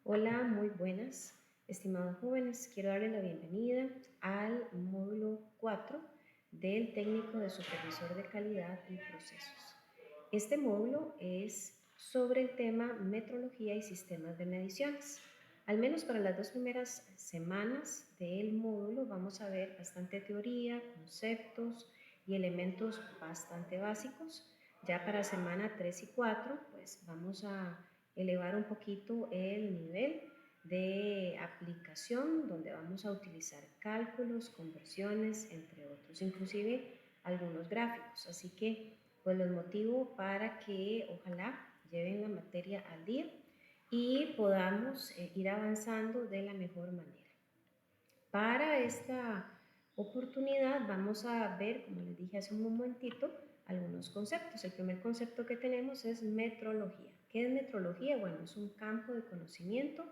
Hola, muy buenas, estimados jóvenes. Quiero darles la bienvenida al módulo 4 del técnico de supervisor de calidad y procesos. Este módulo es sobre el tema metrología y sistemas de mediciones. Al menos para las 2 primeras semanas del módulo vamos a ver bastante teoría, conceptos y elementos bastante básicos. Ya para semana 3 y 4 pues vamos a elevar un poquito el nivel de aplicación, donde vamos a utilizar cálculos, conversiones, entre otros, inclusive algunos gráficos. Así que pues los motivo para que ojalá lleven la materia al día y podamos ir avanzando de la mejor manera. Para esta oportunidad vamos a ver, como les dije hace un momentito, algunos conceptos. El primer concepto que tenemos es metrología. ¿Qué es metrología? Bueno, es un campo de conocimiento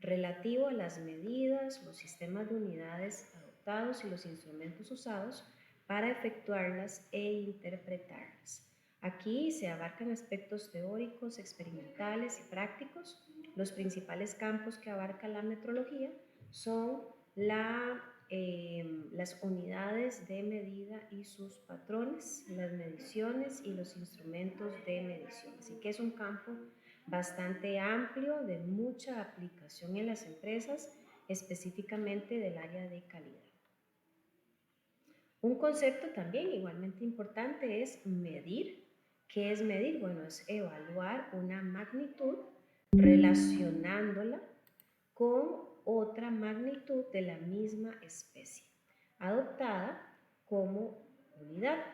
relativo a las medidas, los sistemas de unidades adoptados y los instrumentos usados para efectuarlas e interpretarlas. Aquí se abarcan aspectos teóricos, experimentales y prácticos. Los principales campos que abarca la metrología son las unidades de medida y sus patrones, las mediciones y los instrumentos de medición. Así que es un campo bastante amplio, de mucha aplicación en las empresas, específicamente del área de calidad. Un concepto también igualmente importante es medir. ¿Qué es medir? Bueno, es evaluar una magnitud relacionándola con otra magnitud de la misma especie, adoptada como unidad,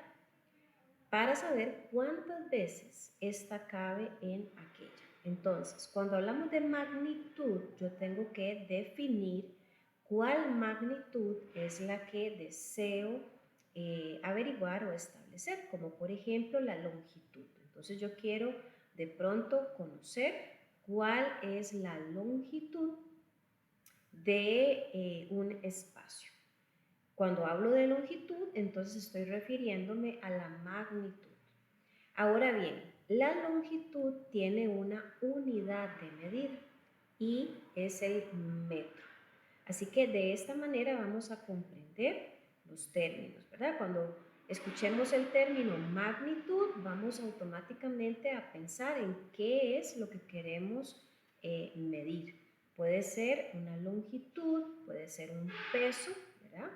para saber cuántas veces esta cabe en aquella. Entonces, cuando hablamos de magnitud, yo tengo que definir cuál magnitud es la que deseo averiguar o establecer, como por ejemplo la longitud. Entonces, yo quiero de pronto conocer cuál es la longitud de un espacio. Cuando hablo de longitud, entonces estoy refiriéndome a la magnitud. Ahora bien, la longitud tiene una unidad de medida y es el metro. Así que de esta manera vamos a comprender los términos, ¿verdad? Cuando escuchemos el término magnitud, vamos automáticamente a pensar en qué es lo que queremos medir. Puede ser una longitud, puede ser un peso, ¿verdad?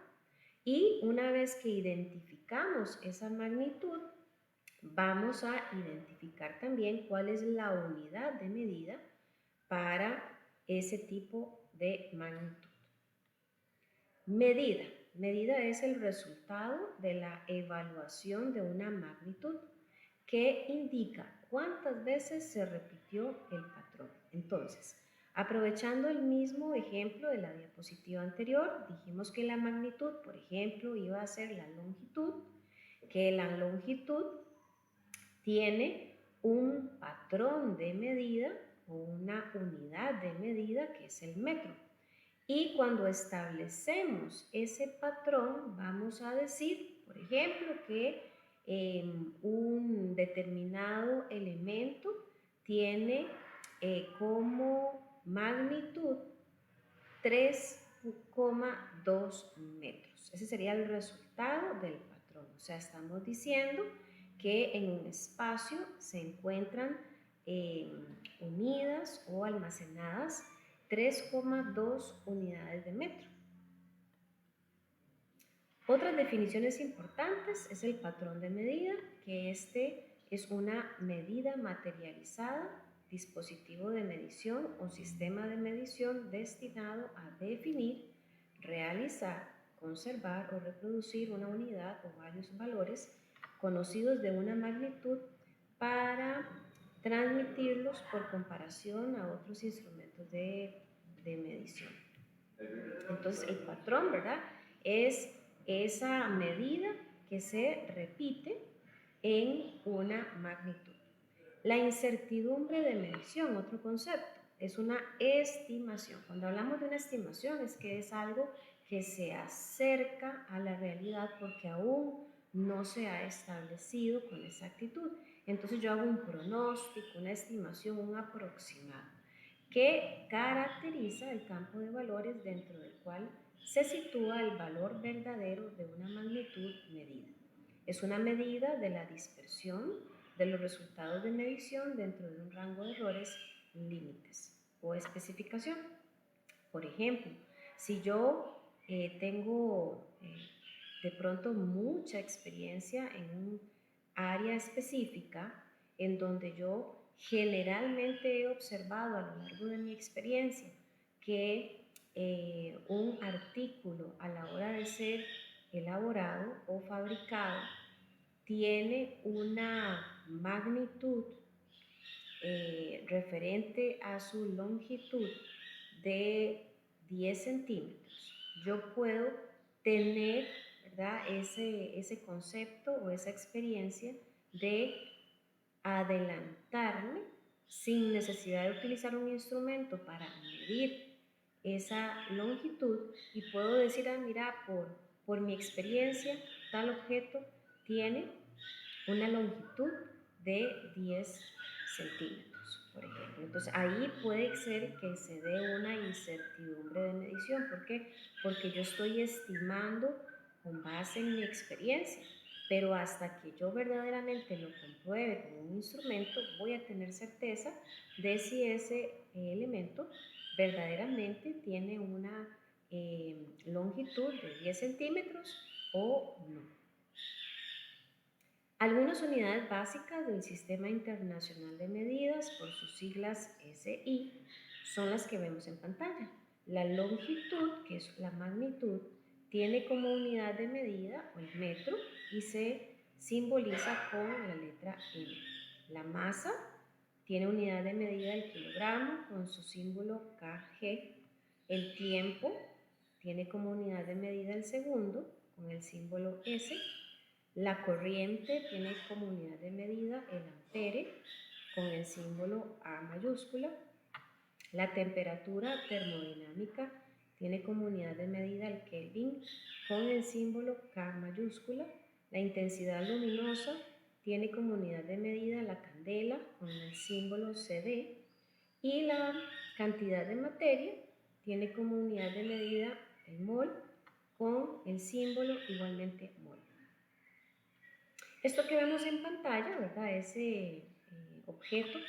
Y una vez que identificamos esa magnitud, vamos a identificar también cuál es la unidad de medida para ese tipo de magnitud. Medida. Medida es el resultado de la evaluación de una magnitud que indica cuántas veces se repitió el patrón. Entonces, aprovechando el mismo ejemplo de la diapositiva anterior, dijimos que la magnitud, por ejemplo, iba a ser la longitud, que la longitud tiene un patrón de medida o una unidad de medida que es el metro. Y cuando establecemos ese patrón, vamos a decir, por ejemplo, que un determinado elemento tiene como magnitud 3,2 metros. Ese sería el resultado del patrón. O sea, estamos diciendo que en un espacio se encuentran unidas o almacenadas 3,2 unidades de metro. Otras definiciones importantes es el patrón de medida, que es una medida materializada, dispositivo de medición o sistema de medición destinado a definir, realizar, conservar o reproducir una unidad o varios valores conocidos de una magnitud para transmitirlos por comparación a otros instrumentos de medición. Entonces, el patrón, ¿verdad? Es esa medida que se repite en una magnitud. La incertidumbre de medición, otro concepto, es una estimación. Cuando hablamos de una estimación es que es algo que se acerca a la realidad porque aún no se ha establecido con exactitud. Entonces yo hago un pronóstico, una estimación, un aproximado. que caracteriza el campo de valores dentro del cual se sitúa el valor verdadero de una magnitud medida. Es una medida de la dispersión de los resultados de medición dentro de un rango de errores, límites o especificación. Por ejemplo, si yo tengo de pronto mucha experiencia en un área específica en donde yo generalmente he observado a lo largo de mi experiencia que un artículo a la hora de ser elaborado o fabricado tiene una magnitud referente a su longitud de 10 centímetros, yo puedo tener, ¿verdad?, ese concepto o esa experiencia de adelantarme sin necesidad de utilizar un instrumento para medir esa longitud y puedo decir, mira, por mi experiencia, tal objeto tiene una longitud de 10 centímetros, por ejemplo. Entonces ahí puede ser que se dé una incertidumbre de medición. ¿Por qué? Porque yo estoy estimando con base en mi experiencia, pero hasta que yo verdaderamente lo compruebe con un instrumento, voy a tener certeza de si ese elemento verdaderamente tiene una longitud de 10 centímetros o no. Algunas unidades básicas del Sistema Internacional de Medidas, por sus siglas SI, son las que vemos en pantalla. La longitud, que es la magnitud, tiene como unidad de medida el metro y se simboliza con la letra M. La masa tiene unidad de medida el kilogramo con su símbolo kg. El tiempo tiene como unidad de medida el segundo con el símbolo S. La corriente tiene como unidad de medida el ampere con el símbolo A mayúscula. La temperatura termodinámica tiene como unidad de medida el Kelvin con el símbolo K mayúscula. La intensidad luminosa tiene como unidad de medida la candela con el símbolo CD. Y la cantidad de materia tiene como unidad de medida el mol con el símbolo igualmente mol. Esto que vemos en pantalla, ¿verdad?, ese objeto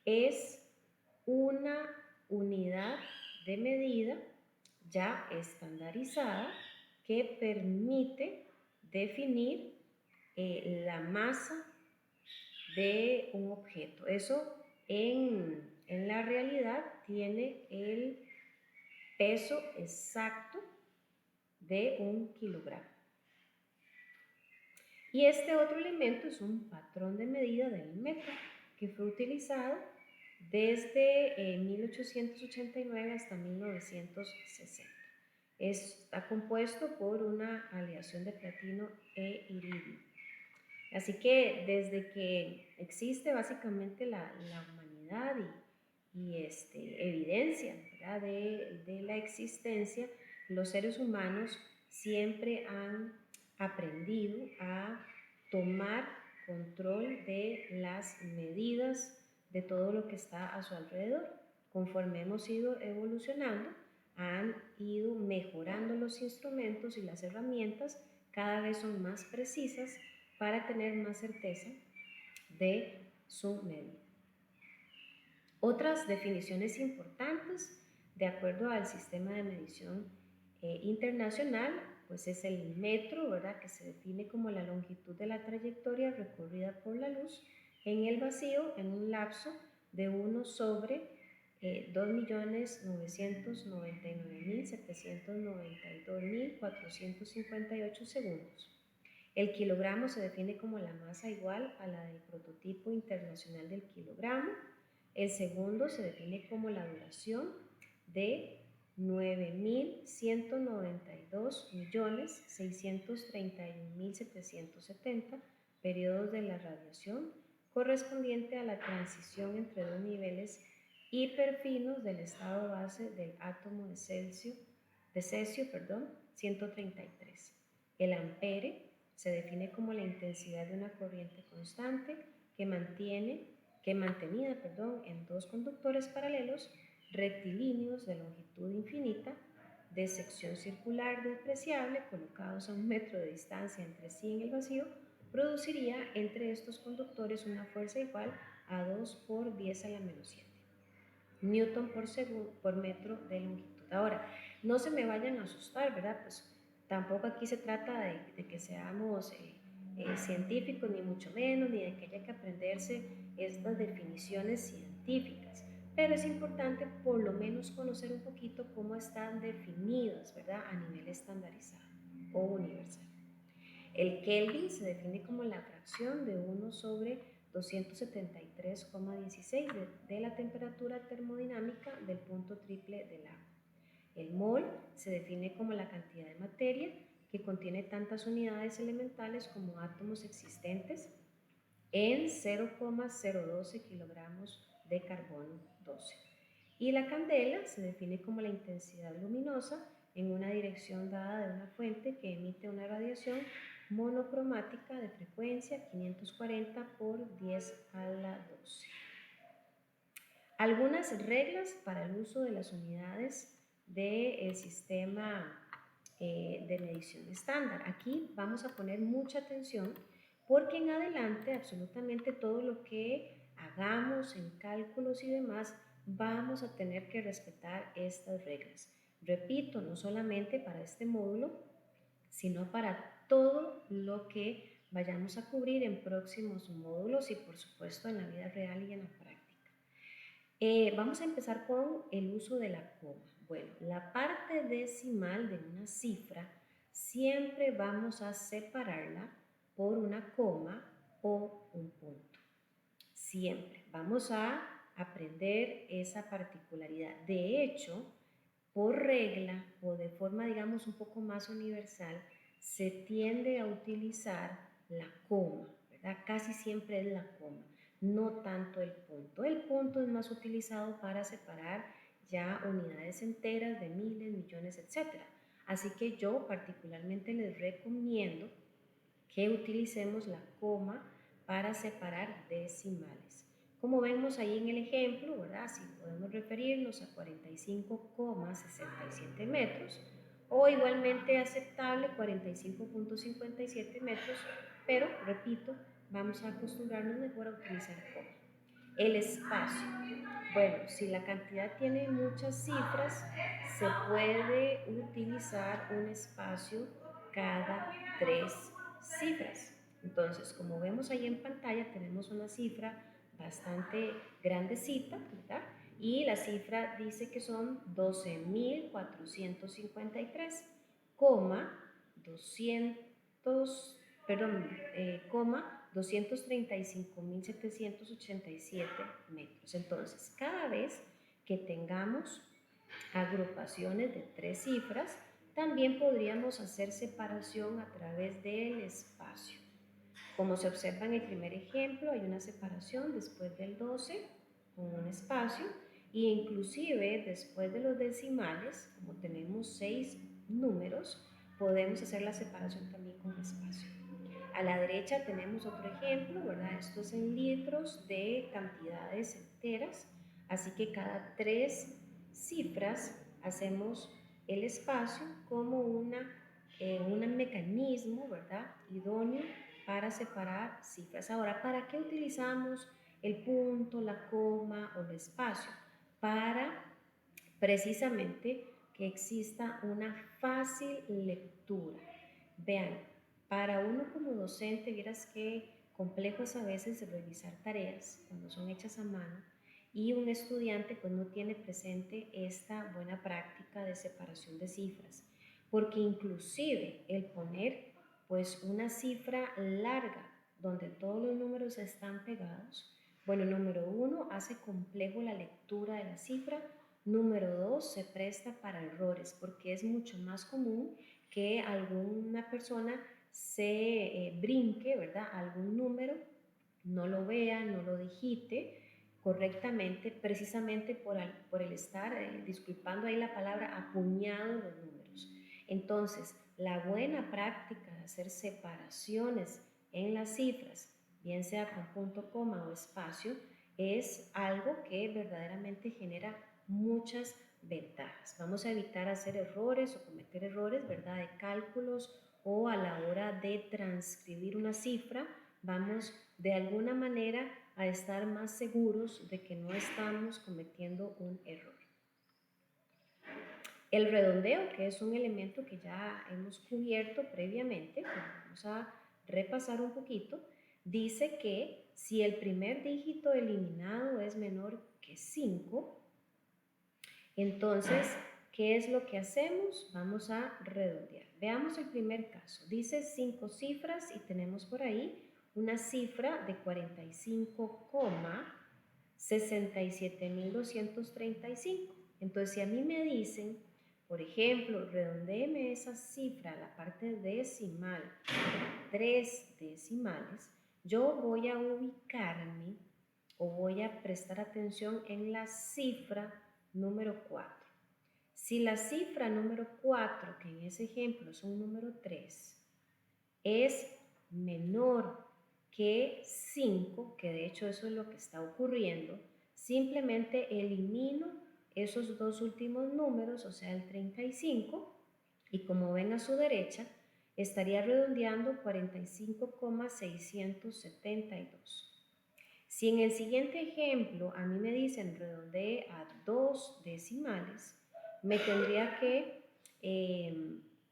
es una unidad de medida ya estandarizada que permite definir la masa de un objeto. Eso en la realidad tiene el peso exacto de 1 kilogramo. Y este otro elemento es un patrón de medida del metro que fue utilizado desde 1889 hasta 1960. Está compuesto por una aleación de platino e iridio. Así que desde que existe básicamente la humanidad y evidencia, ¿verdad?, de la existencia, los seres humanos siempre han aprendido a tomar control de las medidas de todo lo que está a su alrededor. Conforme hemos ido evolucionando, han ido mejorando los instrumentos y las herramientas, cada vez son más precisas para tener más certeza de su medida. Otras definiciones importantes, de acuerdo al sistema de medición internacional, pues es el metro, ¿verdad?, que se define como la longitud de la trayectoria recorrida por la luz en el vacío en un lapso de 1 sobre 2.999.792.458 segundos. El kilogramo se define como la masa igual a la del prototipo internacional del kilogramo. El segundo se define como la duración de 9.192.631.770 periodos de la radiación, correspondiente a la transición entre dos niveles hiperfinos del estado base del átomo de cesio, 133. El ampere se define como la intensidad de una corriente constante que mantenida en dos conductores paralelos rectilíneos de longitud infinita, de sección circular despreciable, colocados a 1 metro de distancia entre sí en el vacío, produciría entre estos conductores una fuerza igual a 2 por 10 a la menos 7 newton por metro de longitud. Ahora, no se me vayan a asustar, ¿verdad? Pues tampoco aquí se trata de que seamos científicos, ni mucho menos, ni de que haya que aprenderse estas definiciones científicas. Pero es importante por lo menos conocer un poquito cómo están definidas, ¿verdad? A nivel estandarizado o universal. El Kelvin se define como la fracción de 1 sobre 273,16 de la temperatura termodinámica del punto triple del agua. El mol se define como la cantidad de materia que contiene tantas unidades elementales como átomos existentes en 0,012 kilogramos de carbono 12. Y la candela se define como la intensidad luminosa en una dirección dada de una fuente que emite una radiación monocromática de frecuencia 540 por 10 a la 12. Algunas reglas para el uso de las unidades del sistema de medición estándar. Aquí vamos a poner mucha atención porque en adelante absolutamente todo lo que hagamos en cálculos y demás vamos a tener que respetar estas reglas. Repito, no solamente para este módulo, sino para todo lo que vayamos a cubrir en próximos módulos y por supuesto en la vida real y en la práctica. Vamos a empezar con el uso de la coma. Bueno, la parte decimal de una cifra siempre vamos a separarla por una coma o un punto. Siempre vamos a aprender esa particularidad. De hecho, por regla o de forma, digamos, un poco más universal, se tiende a utilizar la coma, ¿verdad? Casi siempre es la coma, no tanto el punto. El punto es más utilizado para separar ya unidades enteras de miles, millones, etc. Así que yo particularmente les recomiendo que utilicemos la coma para separar decimales. Como vemos ahí en el ejemplo, ¿verdad? Si podemos referirnos a 45,67 metros o igualmente aceptable 45,57 metros, pero repito, vamos a acostumbrarnos mejor a utilizar coma. El espacio. Bueno, si la cantidad tiene muchas cifras, se puede utilizar un espacio cada 3 cifras. Entonces, como vemos ahí en pantalla, tenemos una cifra bastante grandecita, ¿verdad? Y la cifra dice que son 12.453, 200, perdón, 235.787 metros. Entonces, cada vez que tengamos agrupaciones de 3 cifras, también podríamos hacer separación a través del espacio. Como se observa en el primer ejemplo, hay una separación después del 12 con un espacio e inclusive después de los decimales, como tenemos 6 números, podemos hacer la separación también con espacio. A la derecha tenemos otro ejemplo, ¿verdad? Esto es en litros de cantidades enteras, así que cada 3 cifras hacemos el espacio como un mecanismo, ¿verdad? Idóneo para separar cifras. Ahora, ¿para qué utilizamos el punto, la coma o el espacio? Para precisamente que exista una fácil lectura. Vean, para uno como docente, vieras qué complejo es a veces revisar tareas cuando son hechas a mano y un estudiante pues no tiene presente esta buena práctica de separación de cifras, porque inclusive el poner pues una cifra larga donde todos los números están pegados, bueno, número 1 hace complejo la lectura de la cifra. Número 2, se presta para errores porque es mucho más común que alguna persona se brinque, ¿verdad? Algún número, no lo vea, no lo digite correctamente, precisamente por el estar, disculpando ahí la palabra, apuñado los números. Entonces, la buena práctica de hacer separaciones en las cifras, bien sea con punto, coma o espacio, es algo que verdaderamente genera muchas ventajas. Vamos a evitar hacer errores o cometer errores, ¿verdad?, de cálculos, o a la hora de transcribir una cifra, vamos de alguna manera a estar más seguros de que no estamos cometiendo un error. El redondeo, que es un elemento que ya hemos cubierto previamente, pero vamos a repasar un poquito, dice que si el primer dígito eliminado es menor que 5, entonces, ¿qué es lo que hacemos? Vamos a redondear. Veamos el primer caso. Dice 5 cifras y tenemos por ahí una cifra de 45,67.235. Entonces, si a mí me dicen, por ejemplo, redondéeme esa cifra a la parte decimal, 3 decimales, yo voy a ubicarme o voy a prestar atención en la cifra número 4. Si la cifra número 4, que en ese ejemplo es un número 3, es menor que 5, que de hecho eso es lo que está ocurriendo, simplemente elimino esos dos últimos números, o sea, el 35, y como ven a su derecha, estaría redondeando 45,672. Si en el siguiente ejemplo a mí me dicen redondee a 2 decimales, me tendría que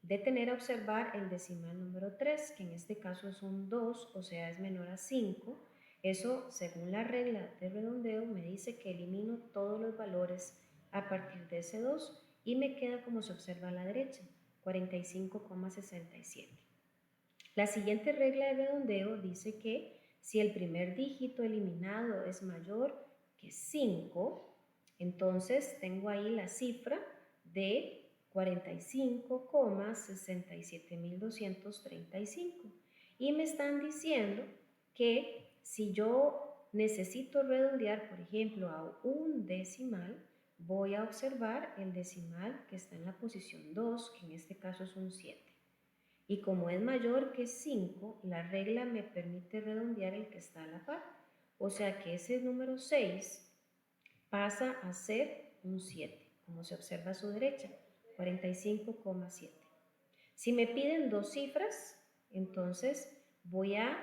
detener a observar el decimal número 3, que en este caso es un 2, o sea, es menor a 5. Eso, según la regla de redondeo, me dice que elimino todos los valores a partir de ese 2 y me queda como se observa a la derecha, 45,67. La siguiente regla de redondeo dice que si el primer dígito eliminado es mayor que 5, entonces tengo ahí la cifra de 45,67.235. Y me están diciendo que si yo necesito redondear, por ejemplo, a un decimal, voy a observar el decimal que está en la posición 2, que en este caso es un 7. Y como es mayor que 5, la regla me permite redondear el que está a la par. O sea que ese número 6 pasa a ser un 7, como se observa a su derecha, 45,7. Si me piden dos cifras, entonces voy a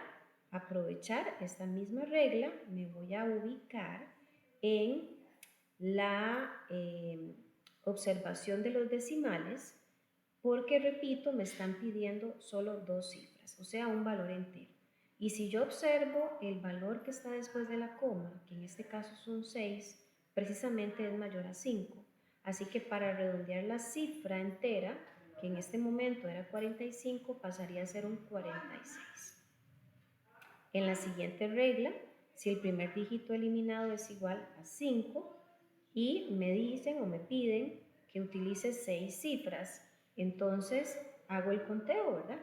aprovechar esta misma regla, me voy a ubicar en la observación de los decimales, porque repito, me están pidiendo solo dos cifras, o sea, un valor entero. Y si yo observo el valor que está después de la coma, que en este caso es un 6, precisamente es mayor a 5. Así que para redondear la cifra entera, que en este momento era 45, pasaría a ser un 46. En la siguiente regla, si el primer dígito eliminado es igual a 5 y me dicen o me piden que utilice 6 cifras, entonces hago el conteo, ¿verdad?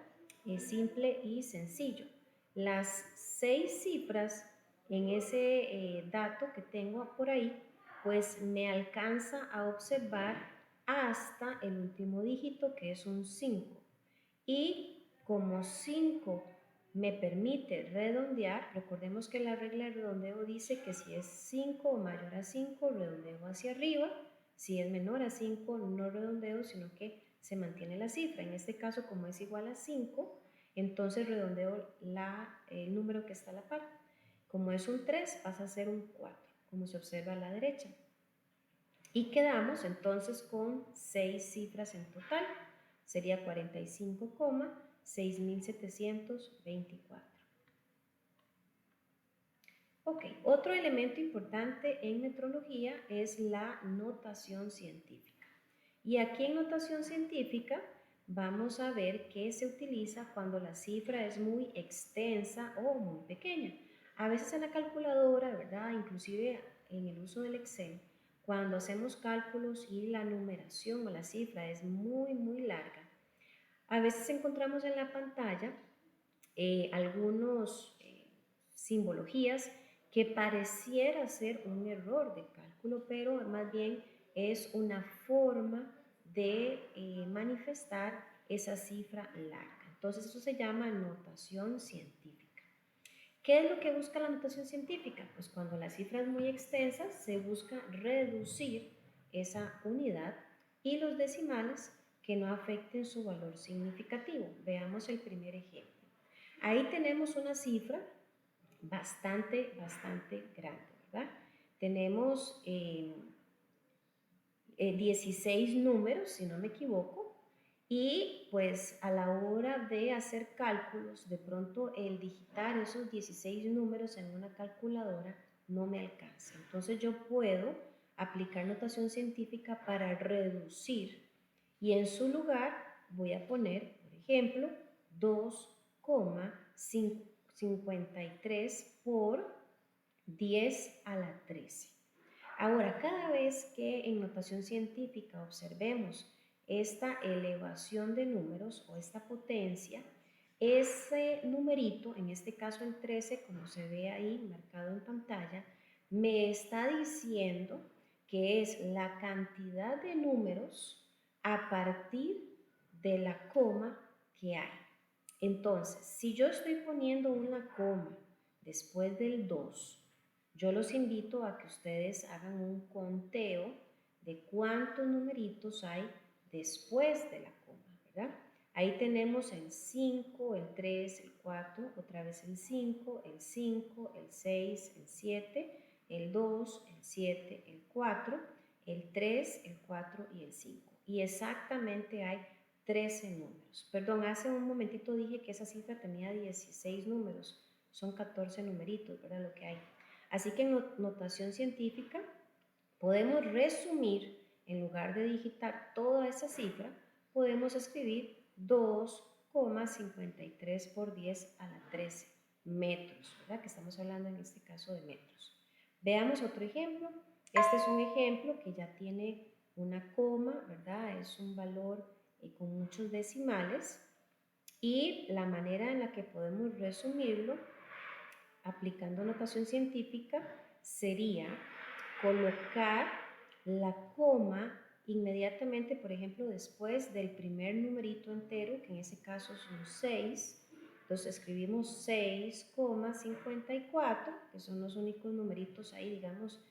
Es simple y sencillo. Las 6 cifras en ese dato que tengo por ahí, pues me alcanza a observar hasta el último dígito, que es un 5. Y como 5 me permite redondear, recordemos que la regla de redondeo dice que si es 5 o mayor a 5, redondeo hacia arriba. Si es menor a 5, no redondeo, sino que se mantiene la cifra. En este caso, como es igual a 5, entonces redondeo el número que está a la par. Como es un 3, pasa a ser un 4, como se observa a la derecha. Y quedamos entonces con 6 cifras en total. Sería 45,6724. Ok, otro elemento importante en metrología es la notación científica. Y aquí en notación científica vamos a ver qué se utiliza cuando la cifra es muy extensa o muy pequeña. A veces en la calculadora, ¿verdad? Inclusive en el uso del Excel, cuando hacemos cálculos y la numeración o la cifra es muy larga, a veces encontramos en la pantalla algunos simbologías que pareciera ser un error de cálculo, pero más bien es una forma de manifestar esa cifra larga. Entonces eso se llama notación científica. ¿Qué es lo que busca la notación científica? Pues cuando la cifra es muy extensa, se busca reducir esa unidad y los decimales que no afecten su valor significativo. Veamos el primer ejemplo. Ahí tenemos una cifra bastante grande, ¿verdad? Tenemos 16 números, si no me equivoco, y pues a la hora de hacer cálculos, de pronto el digitar esos 16 números en una calculadora no me alcanza. Entonces yo puedo aplicar notación científica para reducir y en su lugar voy a poner, por ejemplo, 2,53 por 10 a la 13. Ahora, cada vez que en notación científica observemos esta elevación de números o esta potencia, ese numerito, en este caso el 13, como se ve ahí marcado en pantalla, me está diciendo que es la cantidad de números a partir de la coma que hay. Entonces, si yo estoy poniendo una coma después del 2, yo los invito a que ustedes hagan un conteo de cuántos numeritos hay después de la coma, ¿verdad? Ahí tenemos el 5, el 3, el 4, otra vez el 5, el 5, el 6, el 7, el 2, el 7, el 4, el 3, el 4 y el 5. Y exactamente hay 13 números. Perdón, hace un momentito dije que esa cifra tenía 16 números. Son 14 numeritos, ¿verdad? Lo que hay. Así que en notación científica podemos resumir, en lugar de digitar toda esa cifra, podemos escribir 2,53 por 10 a la 13 metros, ¿verdad? Que estamos hablando en este caso de metros. Veamos otro ejemplo. Este es un ejemplo que ya tiene una coma, ¿verdad? Es un valor con muchos decimales y la manera en la que podemos resumirlo aplicando notación científica sería colocar la coma inmediatamente, por ejemplo, después del primer numerito entero, que en ese caso son 6. Entonces escribimos 6,54, que son los únicos numeritos ahí, digamos,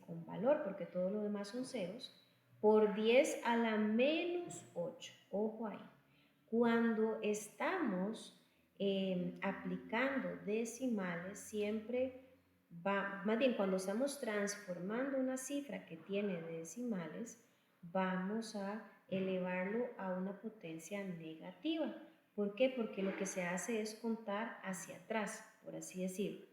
con valor, porque todo lo demás son ceros, por 10 a la menos 8. Ojo ahí. Cuando estamos aplicando decimales, siempre más bien cuando estamos transformando una cifra que tiene decimales, vamos a elevarlo a una potencia negativa. ¿Por qué? Porque lo que se hace es contar hacia atrás, por así decirlo.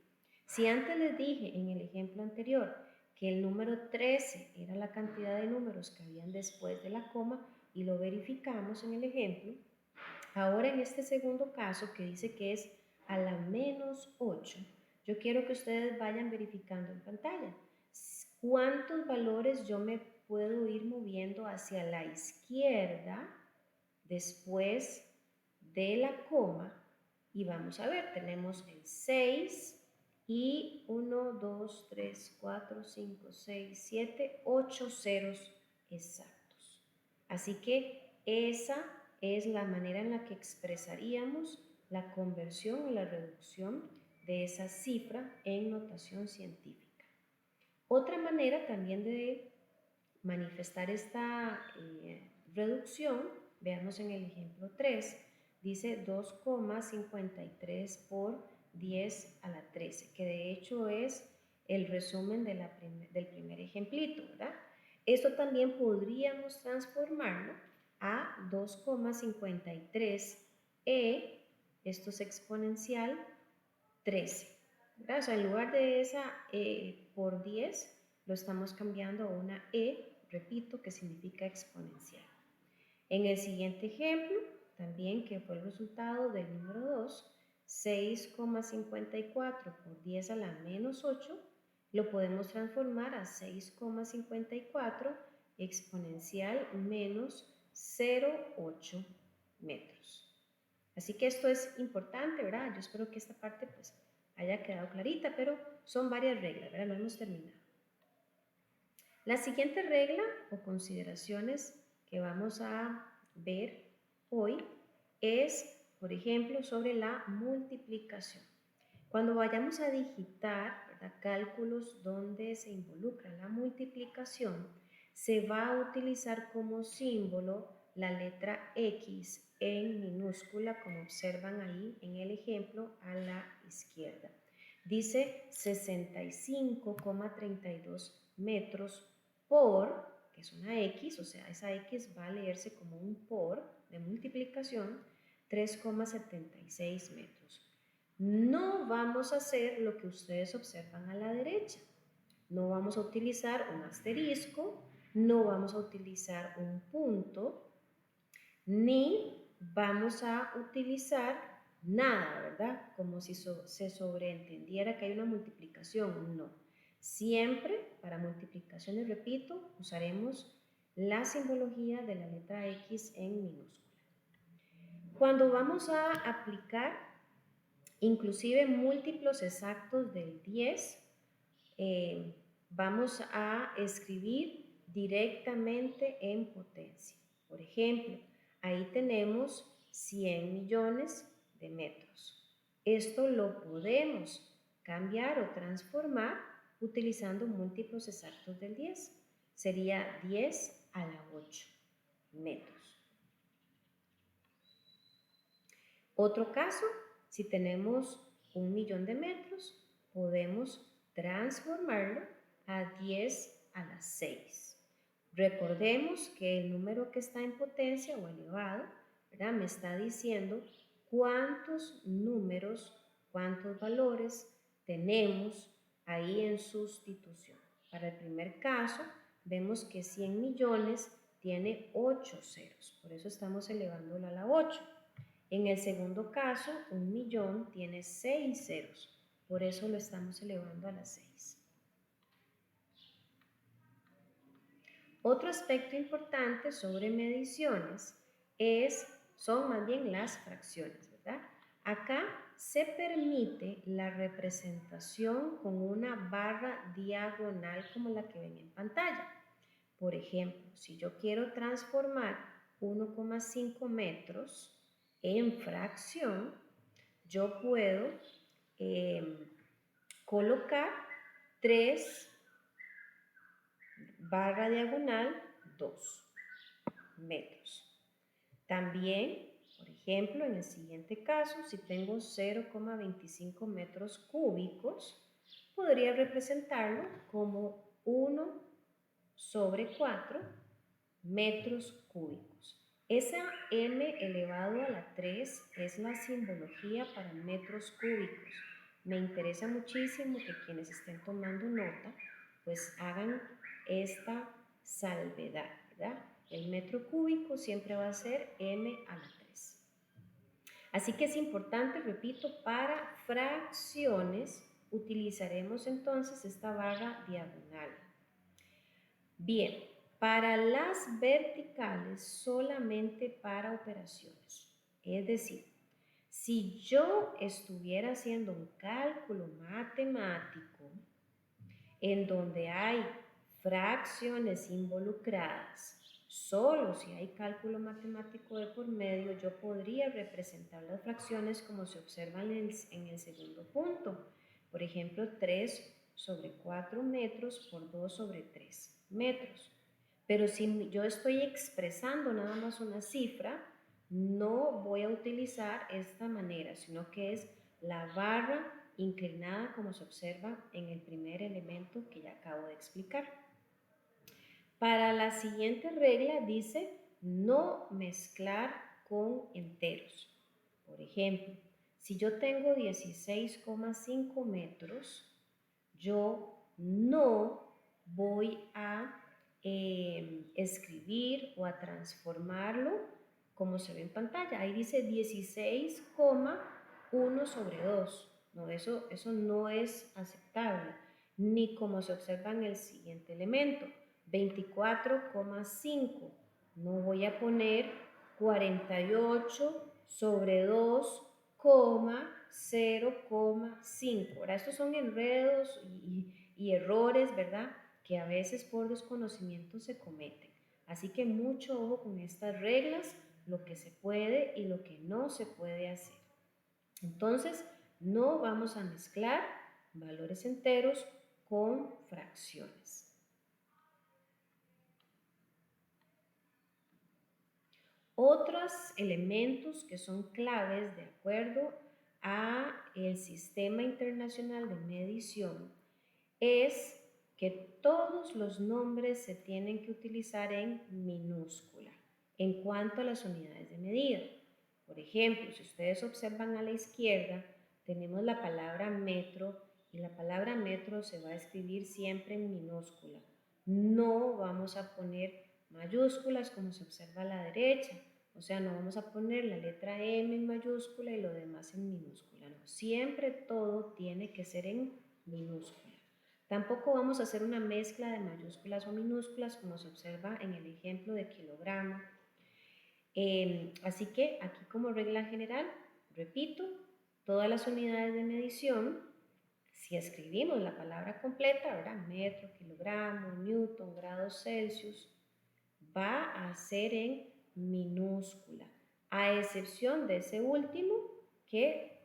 Si antes les dije en el ejemplo anterior que el número 13 era la cantidad de números que habían después de la coma y lo verificamos en el ejemplo, ahora en este segundo caso que dice que es a la menos 8, yo quiero que ustedes vayan verificando en pantalla cuántos valores yo me puedo ir moviendo hacia la izquierda después de la coma. Y vamos a ver, tenemos el 6 y 1, 2, 3, 4, 5, 6, 7, 8 ceros exactos. Así que esa es la manera en la que expresaríamos la conversión o la reducción de esa cifra en notación científica. Otra manera también de manifestar esta reducción, veamos en el ejemplo 3, dice 2,53 por 10 a la 13, que de hecho es el resumen de del primer ejemplito, ¿verdad? Esto también podríamos transformarlo a 2,53e, esto es exponencial 13, ¿verdad? O sea, en lugar de esa por 10, lo estamos cambiando a una repito, que significa exponencial. En el siguiente ejemplo, también que fue el resultado del número 2, 6,54 por 10 a la menos 8, lo podemos transformar a 6,54 exponencial menos 0,8 metros. Así que esto es importante, ¿verdad? Yo espero que esta parte pues haya quedado clarita, pero son varias reglas, ¿verdad? No hemos terminado. La siguiente regla o consideraciones que vamos a ver hoy es, por ejemplo, sobre la multiplicación. Cuando vayamos a digitar, ¿verdad?, cálculos donde se involucra la multiplicación, se va a utilizar como símbolo la letra X en minúscula, como observan ahí en el ejemplo a la izquierda. Dice 65,32 metros por, que es una X, o sea, esa X va a leerse como un por de multiplicación, 3,76 metros. No vamos a hacer lo que ustedes observan a la derecha. No vamos a utilizar un asterisco, no vamos a utilizar un punto, ni vamos a utilizar nada, ¿verdad? Como si se sobreentendiera que hay una multiplicación. No. Siempre para multiplicaciones, repito, usaremos la simbología de la letra X en minúscula. Cuando vamos a aplicar inclusive múltiplos exactos del 10, vamos a escribir directamente en potencia. Por ejemplo, ahí tenemos 100 millones de metros. Esto lo podemos cambiar o transformar utilizando múltiplos exactos del 10. Sería 10 a la 8 metros. Otro caso, si tenemos 1.000.000 de metros, podemos transformarlo a 10 a la 6. Recordemos que el número que está en potencia o elevado, ¿verdad?, me está diciendo cuántos números, cuántos valores tenemos ahí en sustitución. Para el primer caso, vemos que 100 millones tiene 8 ceros, por eso estamos elevándola a la 8. En el segundo caso, 1.000.000 tiene 6 ceros, por eso lo estamos elevando a la 6. Otro aspecto importante sobre mediciones son más bien las fracciones, ¿verdad? Acá se permite la representación con una barra diagonal como la que ven en pantalla. Por ejemplo, si yo quiero transformar 1,5 metros en fracción, yo puedo colocar 3 barra diagonal 2 metros. También, por ejemplo, en el siguiente caso, si tengo 0,25 metros cúbicos, podría representarlo como 1 sobre 4 metros cúbicos. Esa m elevado a la 3 es la simbología para metros cúbicos. Me interesa muchísimo que quienes estén tomando nota, pues hagan esta salvedad, ¿verdad? El metro cúbico siempre va a ser m a la 3. Así que es importante, repito, para fracciones utilizaremos entonces esta barra diagonal. Bien, para las verticales solamente para operaciones. Es decir, si yo estuviera haciendo un cálculo matemático en donde hay fracciones involucradas, solo si hay cálculo matemático de por medio, yo podría representar las fracciones como se observan en el segundo punto. Por ejemplo, 3 sobre 4 metros por 2 sobre 3 metros. Pero si yo estoy expresando nada más una cifra, no voy a utilizar esta manera, sino que es la barra inclinada como se observa en el primer elemento que ya acabo de explicar. Para la siguiente regla dice no mezclar con enteros. Por ejemplo, si yo tengo 16,5 metros, yo no voy a escribir o a transformarlo como se ve en pantalla. Ahí dice 16,1 sobre 2. No, eso no es aceptable, ni como se observa en el siguiente elemento. 24,5. No voy a poner 48 sobre 2, 0,5. Ahora, estos son enredos y errores, ¿verdad?, que a veces por desconocimiento se cometen. Así que mucho ojo con estas reglas, lo que se puede y lo que no se puede hacer. Entonces, No vamos a mezclar valores enteros con fracciones. Otros elementos que son claves de acuerdo a el Sistema Internacional de Medición es que todos los nombres se tienen que utilizar en minúscula en cuanto a las unidades de medida. Por ejemplo, si ustedes observan a la izquierda, tenemos la palabra metro y la palabra metro se va a escribir siempre en minúscula. No vamos a poner mayúsculas como se observa a la derecha. O sea, no vamos a poner la letra M en mayúscula y lo demás en minúscula. No, siempre todo tiene que ser en minúscula. Tampoco vamos a hacer una mezcla de mayúsculas o minúsculas como se observa en el ejemplo de kilogramo. Así que aquí como regla general, repito, todas las unidades de medición, si escribimos la palabra completa, ¿verdad? Metro, kilogramo, newton, grados Celsius, va a ser en minúscula, a excepción de ese último que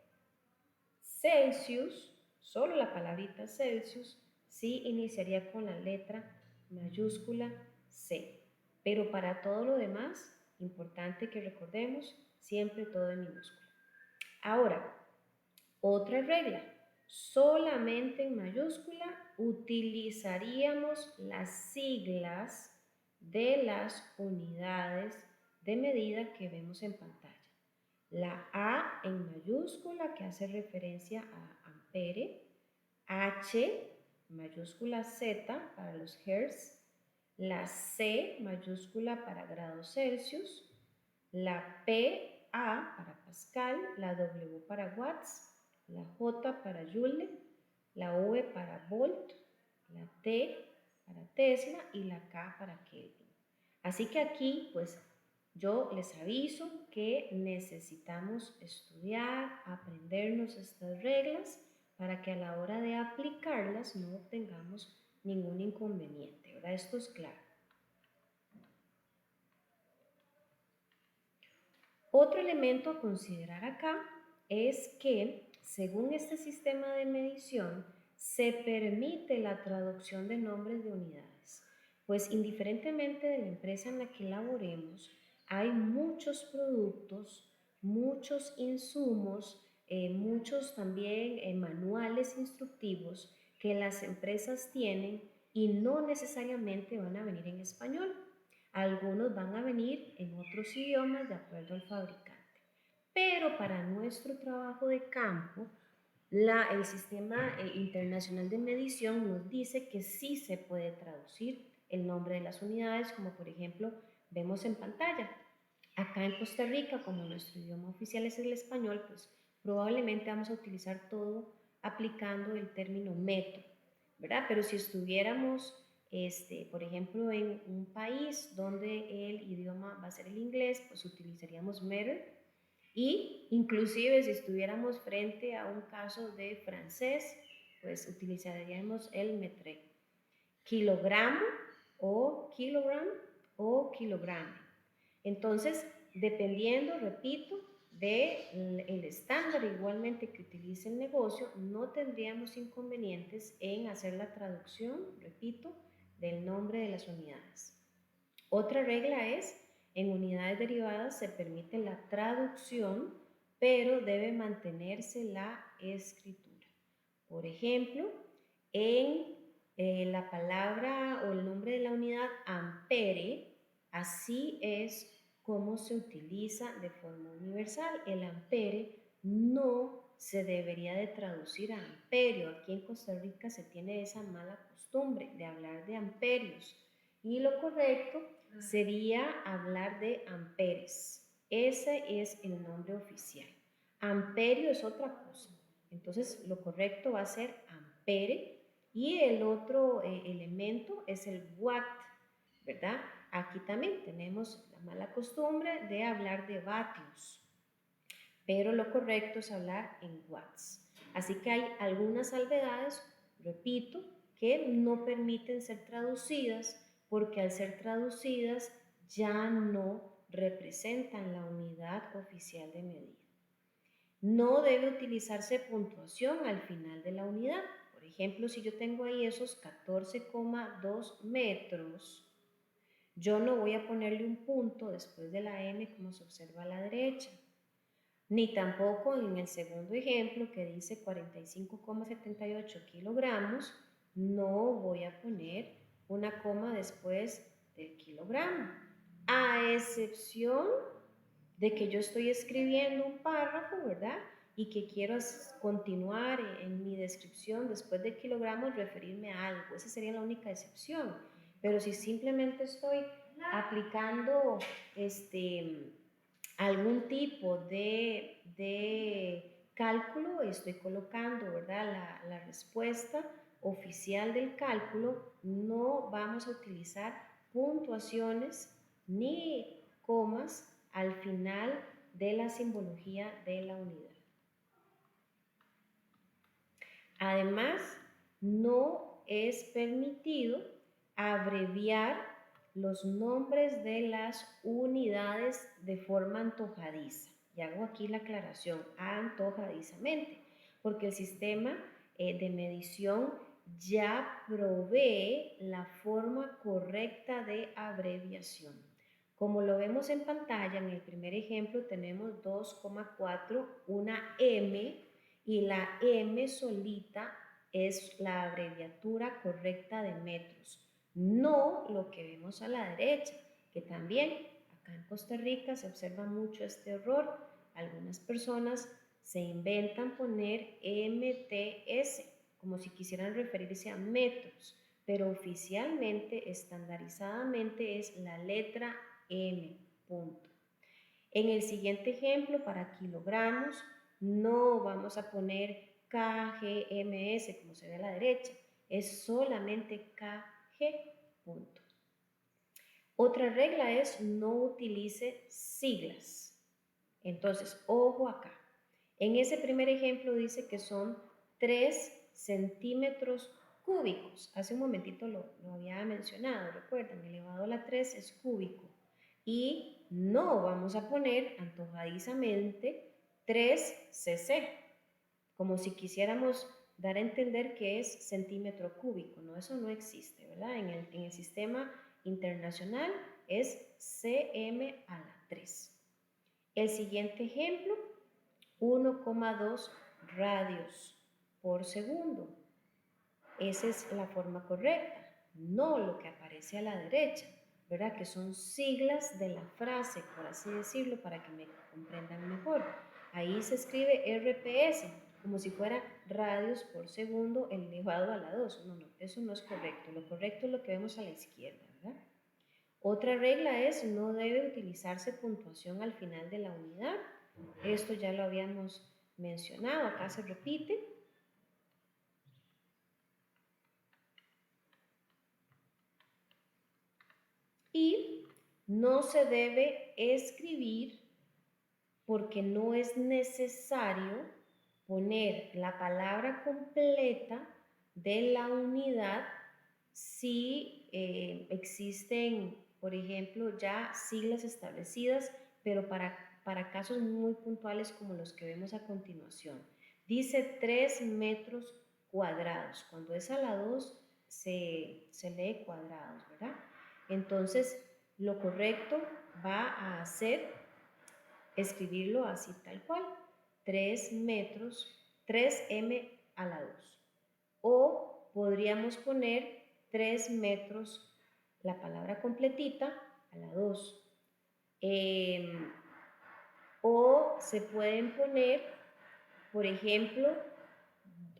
Celsius, solo la palabrita Celsius, sí iniciaría con la letra mayúscula C. Pero para todo lo demás, importante que recordemos, siempre todo en minúscula. Ahora, otra regla, solamente en mayúscula utilizaríamos las siglas de las unidades de medida que vemos en pantalla. La A en mayúscula que hace referencia a ampere, H mayúscula Z para los hertz, la C mayúscula para grados Celsius, la P A para Pascal, la W para watts, la J para joule, la V para volt, la T para Tesla y la K para Kelvin. Así que aquí pues yo les aviso que necesitamos estudiar, aprendernos estas reglas para que a la hora de aplicarlas no tengamos ningún inconveniente, ¿verdad? Esto es claro. Otro elemento a considerar acá es que, según este sistema de medición, se permite la traducción de nombres de unidades, pues indiferentemente de la empresa en la que laboremos, hay muchos productos, muchos insumos, muchos también manuales instructivos que las empresas tienen y no necesariamente van a venir en español. Algunos van a venir en otros idiomas de acuerdo al fabricante. Pero para nuestro trabajo de campo, el Sistema Internacional de Medición nos dice que sí se puede traducir el nombre de las unidades, como por ejemplo vemos en pantalla. Acá en Costa Rica, como nuestro idioma oficial es el español, pues probablemente vamos a utilizar todo aplicando el término metro, ¿verdad? Pero si estuviéramos, por ejemplo, en un país donde el idioma va a ser el inglés, pues utilizaríamos meter. Y inclusive si estuviéramos frente a un caso de francés, pues utilizaríamos el metre. Kilogramo o kilogram o kilogramo. Entonces, dependiendo, repito, del estándar igualmente que utilice el negocio, no tendríamos inconvenientes en hacer la traducción, repito, del nombre de las unidades. Otra regla es, en unidades derivadas se permite la traducción, pero debe mantenerse la escritura. Por ejemplo, en la palabra o el nombre de la unidad ampere, así es como se utiliza de forma universal. El ampere no se debería de traducir a amperio. Aquí en Costa Rica se tiene esa mala costumbre de hablar de amperios y lo correcto sería hablar de amperes. Ese es el nombre oficial. Amperio es otra cosa. Entonces lo correcto va a ser ampere y el otro elemento es el watt, ¿verdad? Aquí también tenemos la mala costumbre de hablar de vatios, pero lo correcto es hablar en watts. Así que hay algunas salvedades, repito, que no permiten ser traducidas porque al ser traducidas ya no representan la unidad oficial de medida. no debe utilizarse puntuación al final de la unidad. Por ejemplo, si yo tengo ahí esos 14,2 metros, yo no voy a ponerle un punto después de la M como se observa a la derecha, ni tampoco en el segundo ejemplo que dice 45,78 kilogramos, no voy a poner una coma después del kilogramo, a excepción de que yo estoy escribiendo un párrafo, ¿verdad? Y que quiero continuar en mi descripción después de kilogramos, referirme a algo. Esa sería la única excepción. Pero si simplemente estoy aplicando algún tipo de cálculo, estoy colocando, ¿verdad? La respuesta oficial del cálculo, no vamos a utilizar puntuaciones ni comas al final de la simbología de la unidad. Además, no es permitido abreviar los nombres de las unidades de forma antojadiza. Y hago aquí la aclaración, antojadizamente, porque el sistema de medición ya provee la forma correcta de abreviación. Como lo vemos en pantalla, en el primer ejemplo tenemos 2,4, una M, y la M solita es la abreviatura correcta de metros, no lo que vemos a la derecha, que también acá en Costa Rica se observa mucho este error. Algunas personas se inventan poner MTS como si quisieran referirse a metros, pero oficialmente, estandarizadamente es la letra M, punto. En el siguiente ejemplo, para kilogramos, no vamos a poner KGMS como se ve a la derecha, es solamente KG, punto. Otra regla es no utilice siglas. Entonces, ojo acá. En ese primer ejemplo dice que son 3 centímetros cúbicos. Hace un momentito lo había mencionado, recuerdan, elevado a la 3 es cúbico. Y no vamos a poner antojadizamente 3 cc, como si quisiéramos dar a entender que es centímetro cúbico. No, eso no existe, ¿verdad? En el sistema internacional es cm a la 3. El siguiente ejemplo, 1,2 radios por segundo. Esa es la forma correcta, no lo que aparece a la derecha, ¿verdad? Que son siglas de la frase, por así decirlo, para que me comprendan mejor. Ahí se escribe RPS, como si fuera radios por segundo elevado a la 2. No, eso no es correcto. Lo correcto es lo que vemos a la izquierda, ¿verdad? Otra regla es no debe utilizarse puntuación al final de la unidad. Esto ya lo habíamos mencionado, acá se repite. Y no se debe escribir porque no es necesario poner la palabra completa de la unidad si existen, por ejemplo, ya siglas establecidas, pero para casos muy puntuales como los que vemos a continuación. Dice 3 metros cuadrados. Cuando es a la 2 se lee cuadrados, ¿verdad? Entonces, lo correcto va a ser escribirlo así tal cual, 3 metros, 3m a la 2. O podríamos poner 3 metros, la palabra completita, a la 2. O se pueden poner, por ejemplo,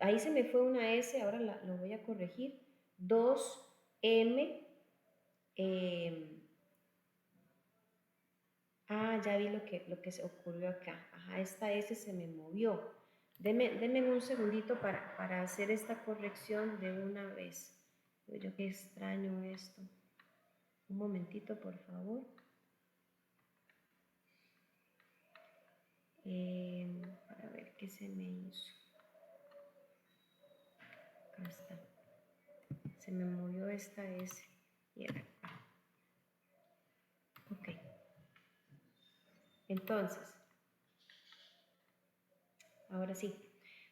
ahí se me fue una S, ahora lo voy a corregir, 2m, ya vi lo que se ocurrió acá. Ajá, esta S se me movió. Denme un segundito para hacer esta corrección de una vez. Yo qué extraño esto. Un momentito, por favor. Para ver qué se me hizo. Acá está. Se me movió esta S. Y acá. Ok. Entonces, ahora sí,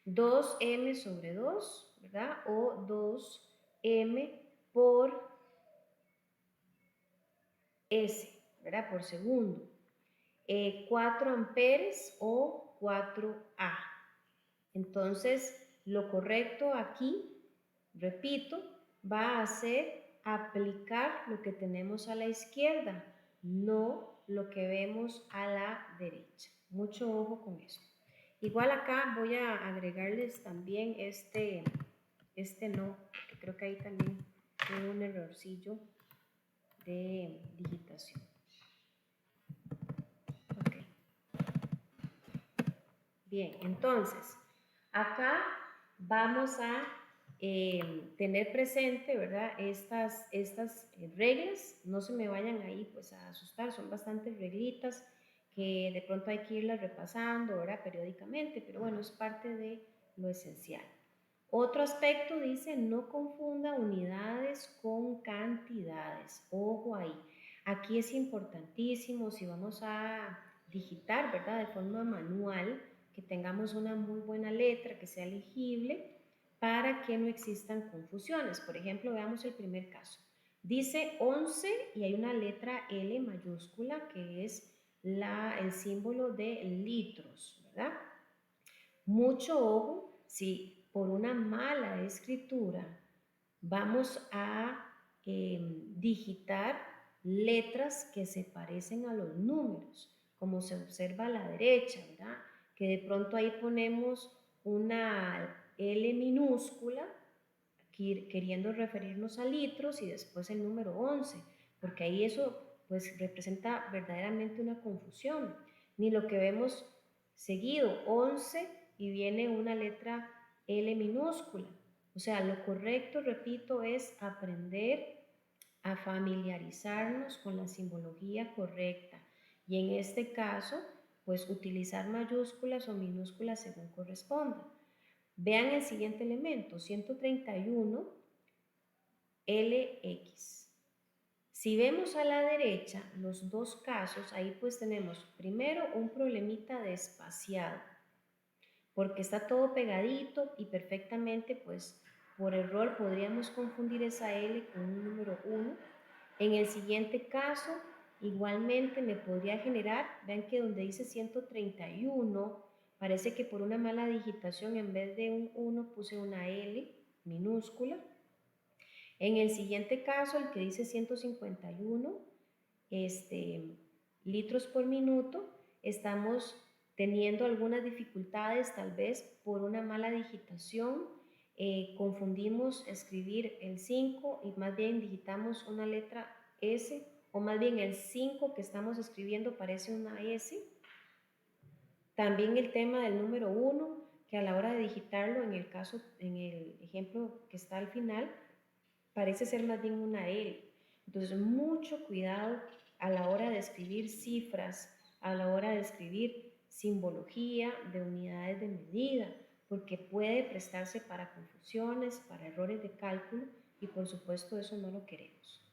2m sobre 2, ¿verdad? O 2m por s, ¿verdad? Por segundo. 4 amperes o 4A. Entonces, lo correcto aquí, repito, va a ser aplicar lo que tenemos a la izquierda, no lo que vemos a la derecha. Mucho ojo con eso. Igual acá voy a agregarles también este no, porque creo que ahí también tengo un errorcillo de digitación. Ok. Bien, entonces, acá vamos a tener presente, ¿verdad? Estas reglas, no se me vayan ahí pues a asustar, son bastantes reglitas que de pronto hay que irlas repasando, ¿verdad? Periódicamente, pero bueno, es parte de lo esencial. Otro aspecto dice, no confunda unidades con cantidades. Ojo ahí. Aquí es importantísimo, si vamos a digitar, ¿verdad? De forma manual, que tengamos una muy buena letra, que sea legible, para que no existan confusiones. Por ejemplo, veamos el primer caso. Dice 11 y hay una letra L mayúscula, que es el símbolo de litros, ¿verdad? Mucho ojo, si por una mala escritura vamos a digitar letras que se parecen a los números, como se observa a la derecha, ¿verdad? Que de pronto ahí ponemos una L minúscula, queriendo referirnos a litros, y después el número 11, porque ahí eso pues representa verdaderamente una confusión. Ni lo que vemos seguido, 11, y viene una letra L minúscula. O sea, lo correcto, repito, es aprender a familiarizarnos con la simbología correcta. Y en este caso, pues utilizar mayúsculas o minúsculas según corresponda. Vean el siguiente elemento, 131 LX. Si vemos a la derecha los dos casos, ahí pues tenemos primero un problemita de espaciado, porque está todo pegadito y perfectamente pues por error podríamos confundir esa L con un número 1. En el siguiente caso, igualmente me podría generar, vean que donde dice 131, parece que por una mala digitación en vez de un 1 puse una L minúscula. En el siguiente caso, el que dice 151 litros por minuto, estamos teniendo algunas dificultades, tal vez por una mala digitación. Confundimos escribir el 5 y más bien digitamos una letra S, o más bien el 5 que estamos escribiendo parece una S. También el tema del número 1, que a la hora de digitarlo, en el ejemplo que está al final, parece ser más bien una L. Entonces, mucho cuidado a la hora de escribir cifras, a la hora de escribir simbología de unidades de medida, porque puede prestarse para confusiones, para errores de cálculo, y por supuesto eso no lo queremos.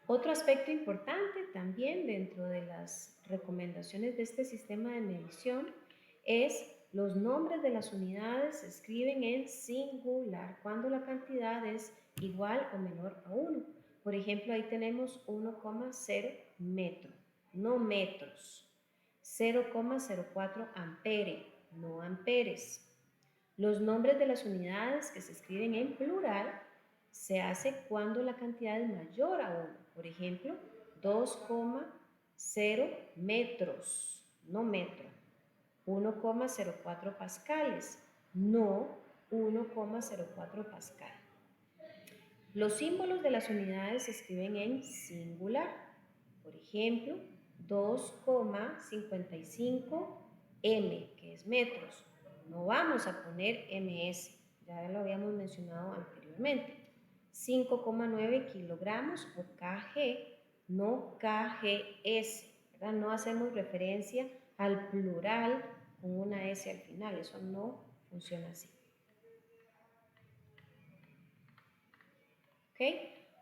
Otro aspecto importante también dentro de las recomendaciones de este sistema de medición es los nombres de las unidades se escriben en singular cuando la cantidad es igual o menor a 1. Por ejemplo, ahí tenemos 1,0 metro, no metros. 0,04 ampere, no amperes. Los nombres de las unidades que se escriben en plural se hace cuando la cantidad es mayor a 1. Por ejemplo, 2,0 metros, no metro. 1,04 pascales, no 1,04 pascal. Los símbolos de las unidades se escriben en singular. Por ejemplo, 2,55 m, que es metros. No vamos a poner ms, ya lo habíamos mencionado anteriormente. 5,9 kilogramos o kg, no kgs, ¿verdad? No hacemos referencia al plural con una S al final, eso no funciona así. ¿Ok?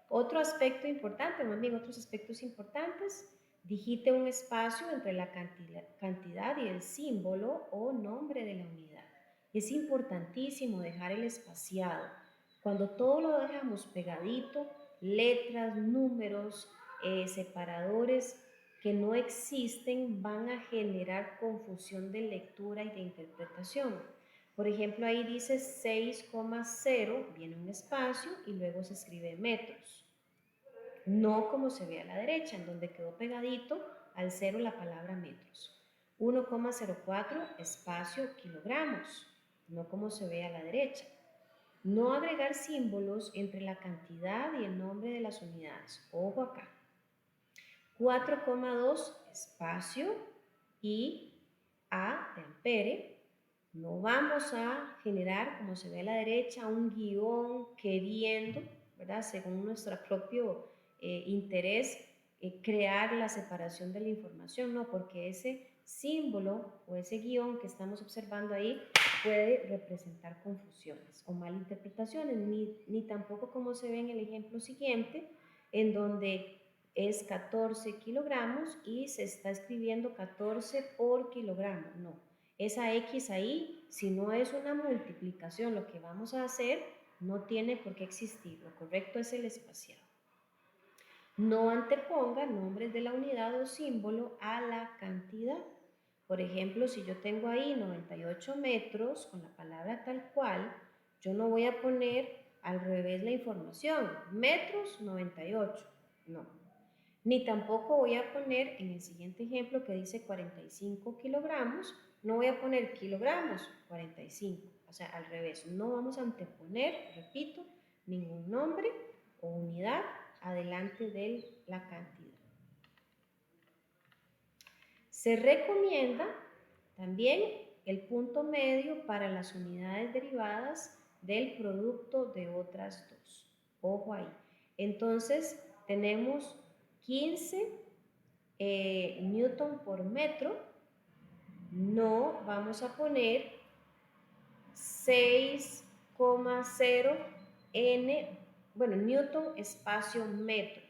Otro aspecto importante, más bien otros aspectos importantes, Digite un espacio entre la cantidad y el símbolo o nombre de la unidad. Es importantísimo dejar el espaciado. Cuando todo lo dejamos pegadito, letras, números, separadores que no existen van a generar confusión de lectura y de interpretación. Por ejemplo, ahí dice 6,0, viene un espacio y luego se escribe metros. No como se ve a la derecha, en donde quedó pegadito al 0 la palabra metros. 1,04 espacio kilogramos, no como se ve a la derecha. No agregar símbolos entre la cantidad y el nombre de las unidades. Ojo acá. 4,2 espacio y A de ampere. No vamos a generar, como se ve a la derecha, un guión queriendo, ¿verdad? Según nuestro propio interés, crear la separación de la información, no, porque ese símbolo o ese guión que estamos observando ahí puede representar confusiones o malinterpretaciones, ni tampoco como se ve en el ejemplo siguiente, en donde es 14 kilogramos y se está escribiendo 14 por kilogramo, no. Esa X ahí, si no es una multiplicación, lo que vamos a hacer no tiene por qué existir. Lo correcto es el espaciado. No anteponga nombres de la unidad o símbolo a la cantidad. Por ejemplo, si yo tengo ahí 98 metros con la palabra tal cual, yo no voy a poner al revés la información. Metros 98. No. Ni tampoco voy a poner en el siguiente ejemplo que dice 45 kilogramos, no voy a poner kilogramos 45, o sea, al revés. No vamos a anteponer, repito, ningún nombre o unidad adelante de la cantidad. Se recomienda también el punto medio para las unidades derivadas del producto de otras dos. Ojo ahí. Entonces, tenemos 15 newton por metro. No vamos a poner 6,0 n, bueno, newton espacio metro.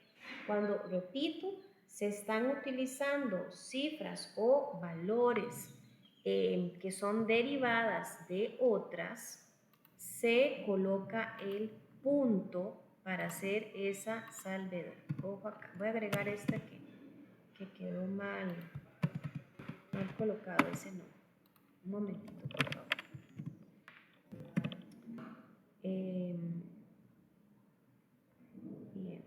Cuando repito, se están utilizando cifras o valores que son derivadas de otras, se coloca el punto para hacer esa salvedad. Ojo acá, voy a agregar esta que quedó mal colocado, ese no. Un momentito, por favor. Bien.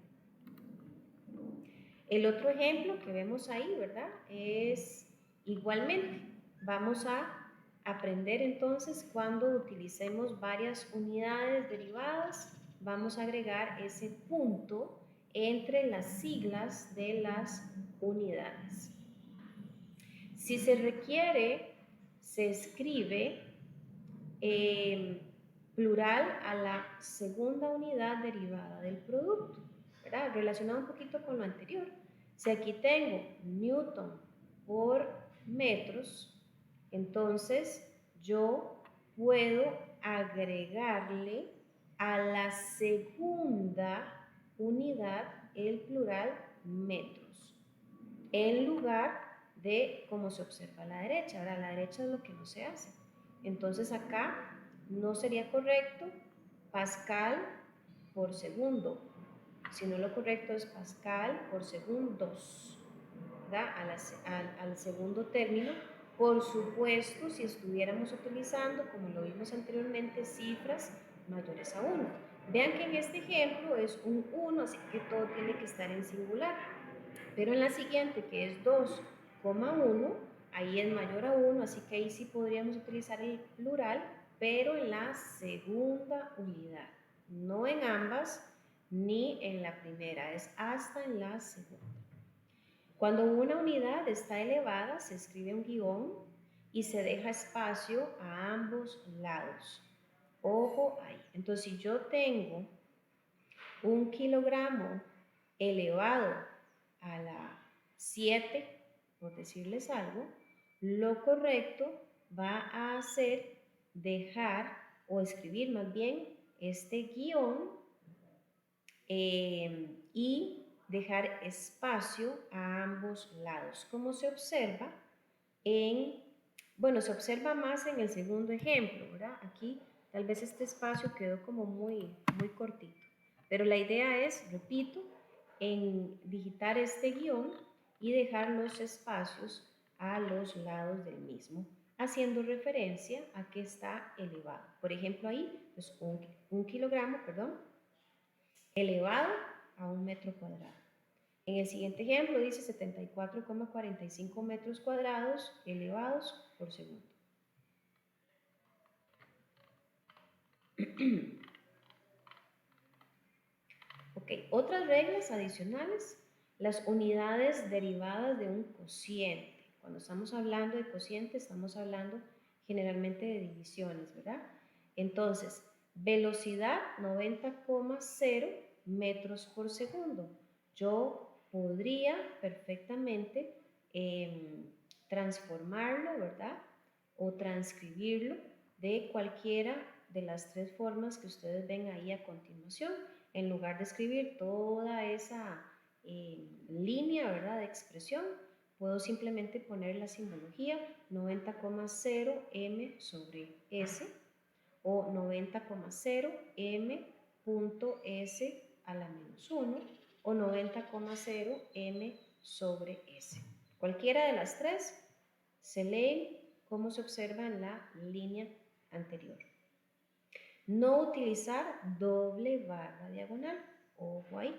El otro ejemplo que vemos ahí, ¿verdad? Es igualmente. Vamos a aprender entonces cuando utilicemos varias unidades derivadas, vamos a agregar ese punto entre las siglas de las unidades. Si se requiere, se escribe plural a la segunda unidad derivada del producto, ¿verdad? Relacionado un poquito con lo anterior. Si aquí tengo newton por metros, entonces yo puedo agregarle a la segunda unidad el plural metros, en lugar de como se observa a la derecha. Ahora, a la derecha es lo que no se hace. Entonces acá no sería correcto pascal por segundo, sino lo correcto es pascal por segundos, ¿verdad? Al segundo término. Por supuesto, si estuviéramos utilizando, como lo vimos anteriormente, cifras mayores a 1. Vean que en este ejemplo es un 1, así que todo tiene que estar en singular. Pero en la siguiente, que es 2,1, ahí es mayor a 1, así que ahí sí podríamos utilizar el plural, pero en la segunda unidad, no en ambas ni en la primera, es hasta en la segunda. Cuando una unidad está elevada, se escribe un guión y se deja espacio a ambos lados. Ojo ahí. Entonces, si yo tengo un kilogramo elevado a la 7, por decirles algo, lo correcto va a ser dejar o escribir más bien este guión y dejar espacio a ambos lados, como se observa se observa más en el segundo ejemplo, ¿verdad? Aquí tal vez este espacio quedó como muy cortito, pero la idea es, repito, en digitar este guión y dejar los espacios a los lados del mismo, haciendo referencia a que está elevado. Por ejemplo, ahí, pues un kilogramo, perdón, elevado a 1 metro cuadrado. En el siguiente ejemplo dice 74,45 metros cuadrados elevados por segundo. Ok, otras reglas adicionales, las unidades derivadas de un cociente. Cuando estamos hablando de cociente, estamos hablando generalmente de divisiones, ¿verdad? Entonces, velocidad 90,0 metros por segundo. Yo podría perfectamente transformarlo, ¿verdad? O transcribirlo de cualquiera de las tres formas que ustedes ven ahí a continuación. En lugar de escribir toda esa línea, ¿verdad?, de expresión, puedo simplemente poner la simbología 90,0 m sobre s o 90,0 m punto s a la menos 1 o 90,0 m sobre s. Cualquiera de las tres se lee como se observa en la línea anterior. No utilizar doble barra diagonal. Ojo ahí.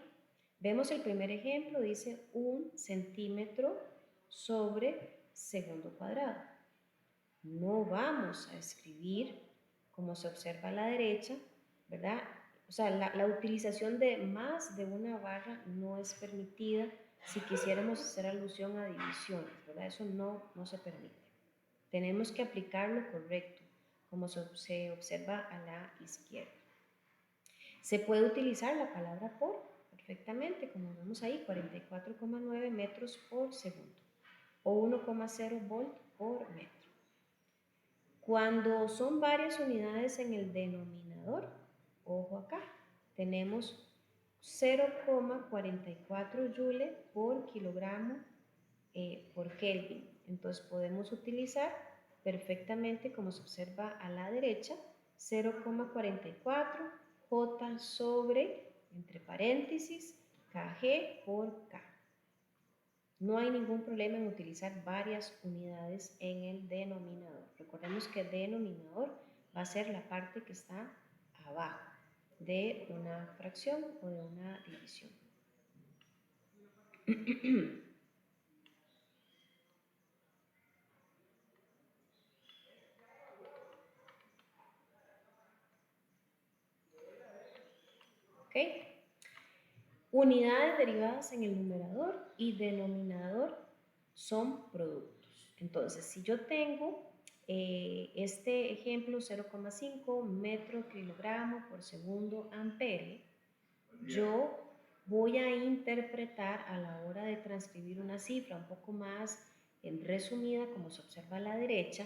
Vemos el primer ejemplo, dice 1 centímetro sobre segundo cuadrado. No vamos a escribir como se observa a la derecha, ¿verdad? O sea, la utilización de más de una barra no es permitida si quisiéramos hacer alusión a divisiones, ¿verdad? Eso no se permite. Tenemos que aplicar lo correcto, como se observa a la izquierda. Se puede utilizar la palabra por perfectamente, como vemos ahí, 44,9 metros por segundo o 1,0 volt por metro. Cuando son varias unidades en el denominador, ojo acá, tenemos 0,44 joule por kilogramo por Kelvin. Entonces podemos utilizar perfectamente, como se observa a la derecha, 0,44 J sobre, entre paréntesis, kg por K. No hay ningún problema en utilizar varias unidades en el denominador. Recordemos que el denominador va a ser la parte que está abajo de una fracción o de una división. ¿Ok? Unidades derivadas en el numerador y denominador son productos. Entonces, si yo tengo este ejemplo 0,5 metro kilogramo por segundo ampere, yo voy a interpretar a la hora de transcribir una cifra un poco más resumida, como se observa a la derecha,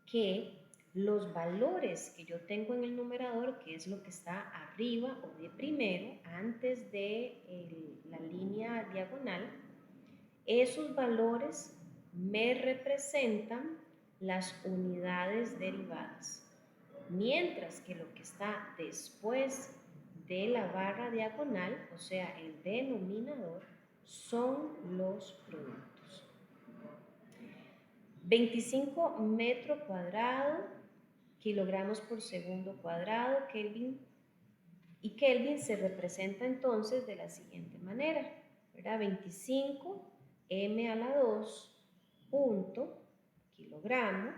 que los valores que yo tengo en el numerador, que es lo que está arriba o de primero, antes de la línea diagonal, esos valores me representan las unidades derivadas, mientras que lo que está después de la barra diagonal, o sea, el denominador, son los productos. 25 metro cuadrado, kilogramos por segundo cuadrado, Kelvin. Y Kelvin se representa entonces de la siguiente manera, ¿verdad? 25 m a la 2 punto kilogramo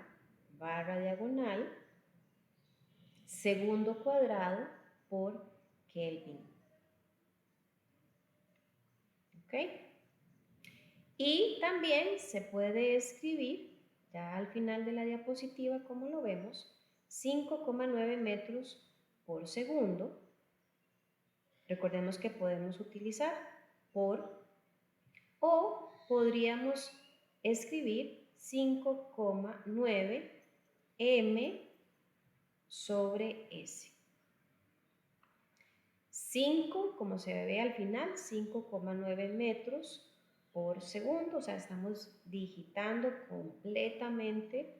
barra diagonal segundo cuadrado por Kelvin. ¿Ok? Y también se puede escribir, ya al final de la diapositiva, como lo vemos, 5,9 metros por segundo. Recordemos que podemos utilizar por o podríamos escribir 5,9 m sobre s. 5, como se ve al final, 5,9 metros por segundo, o sea, estamos digitando completamente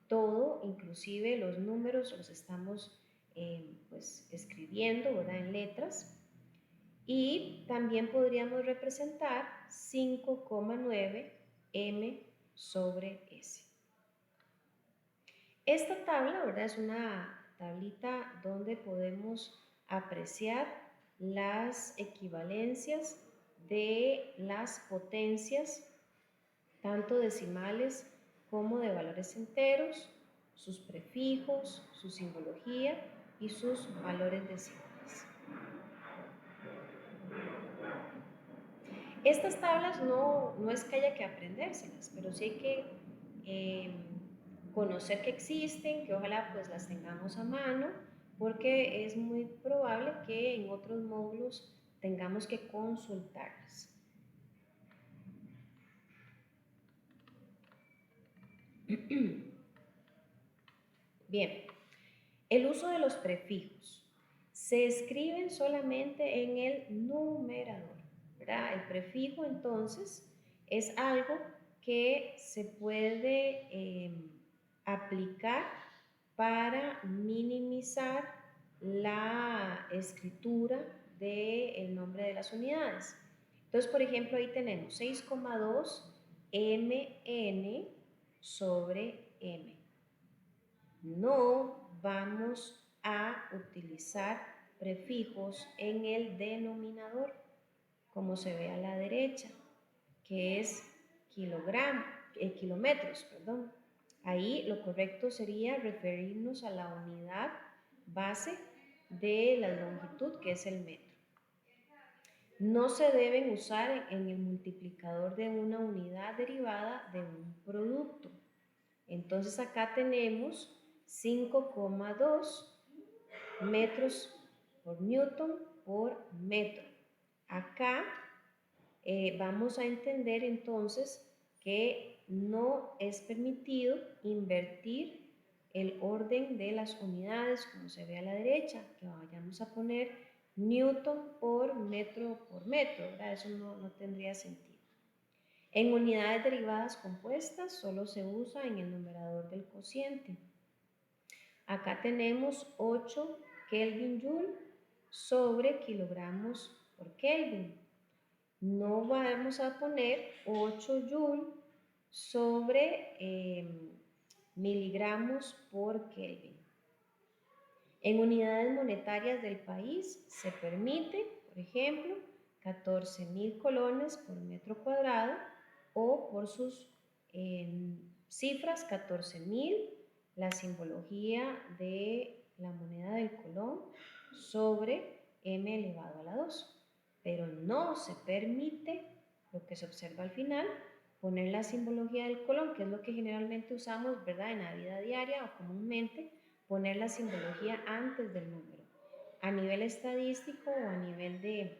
todo, inclusive los números los estamos pues escribiendo, ¿verdad? En letras. Y también podríamos representar 5,9 m sobre s. Esta tabla, ¿verdad? Es una tablita donde podemos apreciar las equivalencias de las potencias, tanto decimales como de valores enteros, sus prefijos, su simbología y sus valores decimales. Estas tablas no es que haya que aprendérselas, pero sí hay que conocer que existen, que ojalá pues las tengamos a mano, porque es muy probable que en otros módulos tengamos que consultarlas. Bien, el uso de los prefijos. Se escriben solamente en el numerador, ¿verdad? El prefijo entonces es algo que se puede aplicar para minimizar la escritura del nombre de las unidades. Entonces, por ejemplo, ahí tenemos 6,2 mn sobre m. No vamos a utilizar prefijos en el denominador, como se ve a la derecha, que es kilómetros, perdón. Ahí lo correcto sería referirnos a la unidad base de la longitud, que es el metro. No se deben usar en el multiplicador de una unidad derivada de un producto. Entonces acá tenemos 5,2 metros por newton por metro. Acá vamos a entender entonces que no es permitido invertir el orden de las unidades, como se ve a la derecha, que vayamos a poner newton por metro, ¿verdad? Eso no tendría sentido. En unidades derivadas compuestas solo se usa en el numerador del cociente. Acá tenemos 8 Kelvin Joule sobre kilogramos por Kelvin. No vamos a poner 8 Joule sobre miligramos por Kelvin. En unidades monetarias del país se permite, por ejemplo, 14.000 colones por metro cuadrado o por sus cifras 14.000, la simbología de la moneda del colón sobre m elevado a la 2. Pero no se permite, lo que se observa al final, poner la simbología del colón, que es lo que generalmente usamos, ¿verdad?, en la vida diaria o comúnmente, poner la simbología antes del número. A nivel estadístico o a nivel del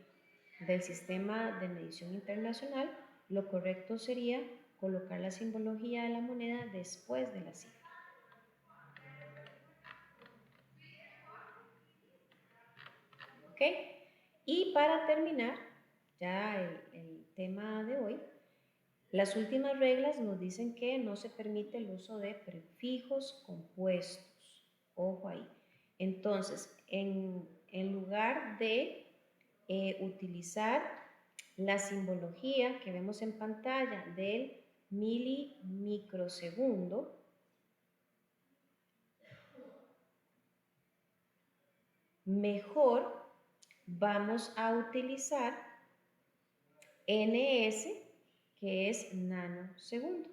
sistema de medición internacional, lo correcto sería colocar la simbología de la moneda después de la cifra. ¿Ok? Y para terminar ya el tema de hoy, las últimas reglas nos dicen que no se permite el uso de prefijos compuestos. Ojo ahí. Entonces, en lugar de utilizar la simbología que vemos en pantalla del milimicrosegundo, mejor vamos a utilizar ns, que es nanosegundo.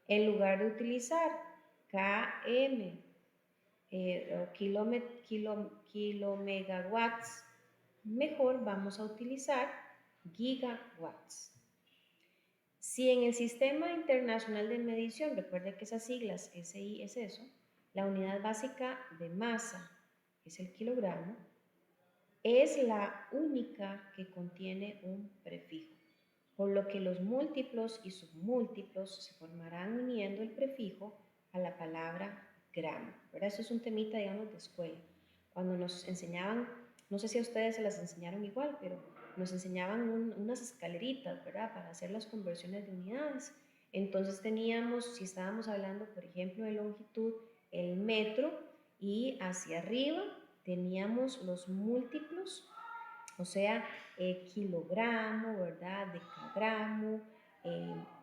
En lugar de utilizar km, kilomegawatts, mejor vamos a utilizar gigawatts. Si en el Sistema Internacional de Medición, recuerde que esas siglas SI es eso, la unidad básica de masa es el kilogramo, es la única que contiene un prefijo, por lo que los múltiplos y submúltiplos se formarán uniendo el prefijo a la palabra gramo, ¿verdad? Eso es un temita, digamos, de escuela. Cuando nos enseñaban No sé si a ustedes se las enseñaron igual, pero nos enseñaban unas escaleritas, ¿verdad? Para hacer las conversiones de unidades. Entonces teníamos, si estábamos hablando, por ejemplo, de longitud, el metro, y hacia arriba teníamos los múltiplos, o sea, kilogramo, ¿verdad? Decagramo,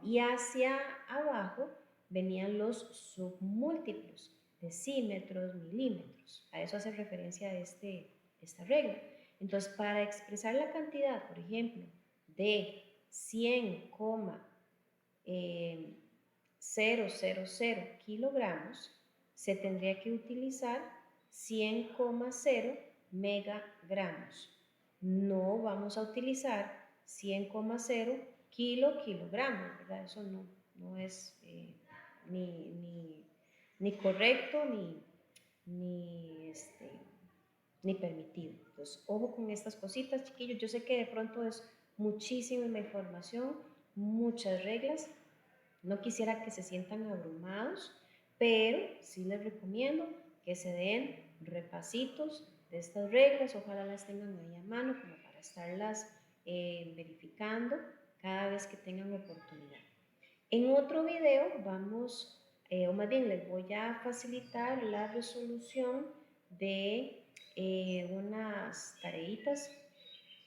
y hacia abajo venían los submúltiplos, decímetros, milímetros. A eso hace referencia esta regla. Entonces, para expresar la cantidad, por ejemplo, de 100,000 kilogramos, se tendría que utilizar 100,0 megagramos. No vamos a utilizar 100,0 kilogramos, ¿verdad? Eso no es ni correcto ni permitido. Entonces, ojo con estas cositas, chiquillos. Yo sé que de pronto es muchísima información, muchas reglas. No quisiera que se sientan abrumados, pero sí les recomiendo que se den repasitos de estas reglas. Ojalá las tengan ahí a mano como para estarlas verificando cada vez que tengan oportunidad. En otro video vamos, o más bien les voy a facilitar la resolución de unas tareitas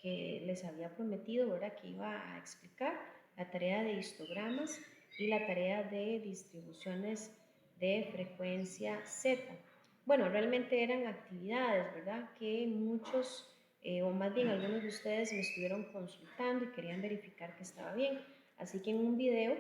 que les había prometido, ¿verdad? Que iba a explicar, la tarea de histogramas y la tarea de distribuciones de frecuencia Z. Bueno, realmente eran actividades, ¿verdad? Que muchos, o más bien algunos de ustedes me estuvieron consultando y querían verificar que estaba bien. Así que en un video,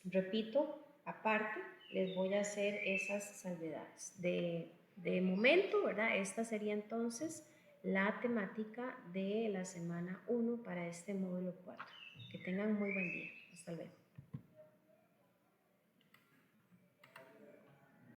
repito, aparte, les voy a hacer esas salvedades. De momento, ¿verdad? Esta sería entonces la temática de la semana 1 para este módulo 4. Que tengan muy buen día. Hasta luego.